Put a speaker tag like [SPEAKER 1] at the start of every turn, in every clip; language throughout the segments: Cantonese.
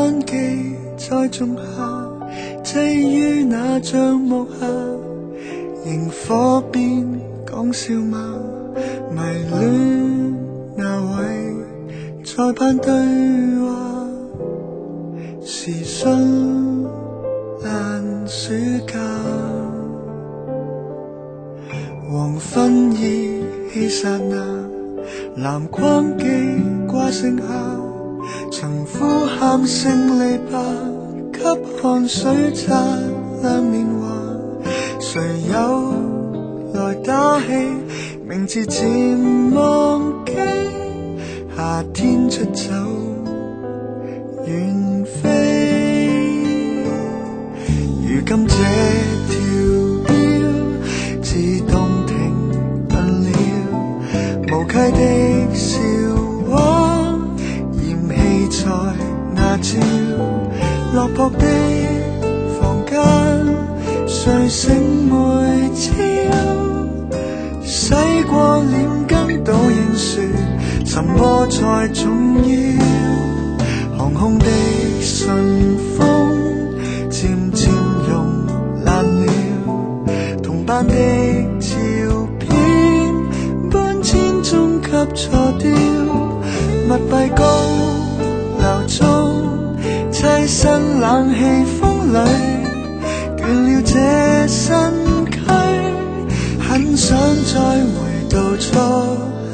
[SPEAKER 1] 單記在仲夏，擠於那帳幕下，螢火邊講笑嗎？迷戀那位在盼對話，時sun爛暑假，黃昏依稀剎那，藍框機掛剩下，曾呼喊勝利吧，給汗水擦亮年華，誰有來打氣，名字漸忘記，夏天出走遠飛，如今這條標自動停頓了，無稽的笑話嫌棄在那朝，落魄的房間睡醒每朝，洗過臉跟倒影說什麼才重要，航空的信封漸漸溶爛了，同班的照片搬遷中給錯掉，密閉高樓中棲身冷氣風裏，倦了這身軀，很想再回到初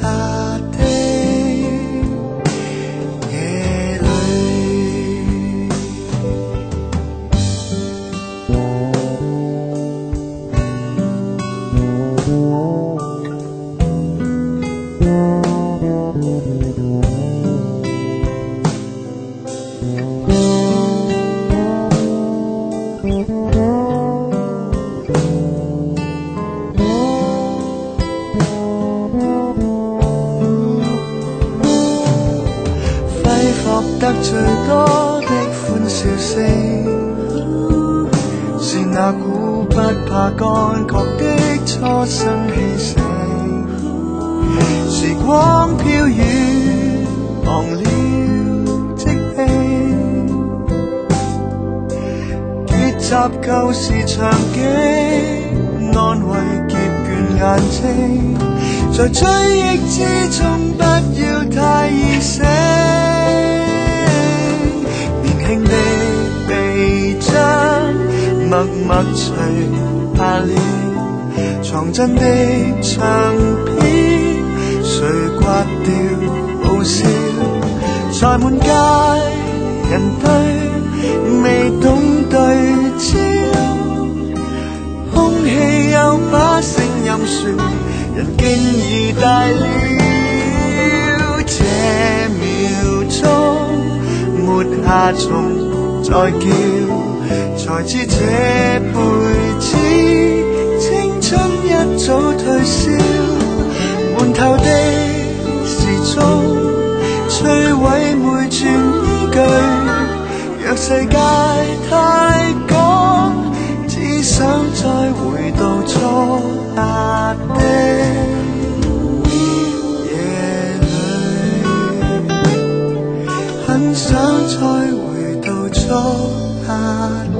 [SPEAKER 1] 夏的夜裏。得最多的歡笑聲，是那股不怕乾涸的初生氣息，時光飄遠忘了即興，結集舊時場景，安慰澀倦眼睛，在追憶之中不要太易醒，輕的臂章默默除下了，藏真的唱片誰刮掉好笑，在滿街人堆未懂對焦，空氣有把聲音說人經已大了，這秒鐘沒下蟲再叫，才知這輩子青春一早退燒，滿頭的時鐘摧毀每寸依據，若世界太趕，只想再回到初夏的夜裏，很想再回到初夏的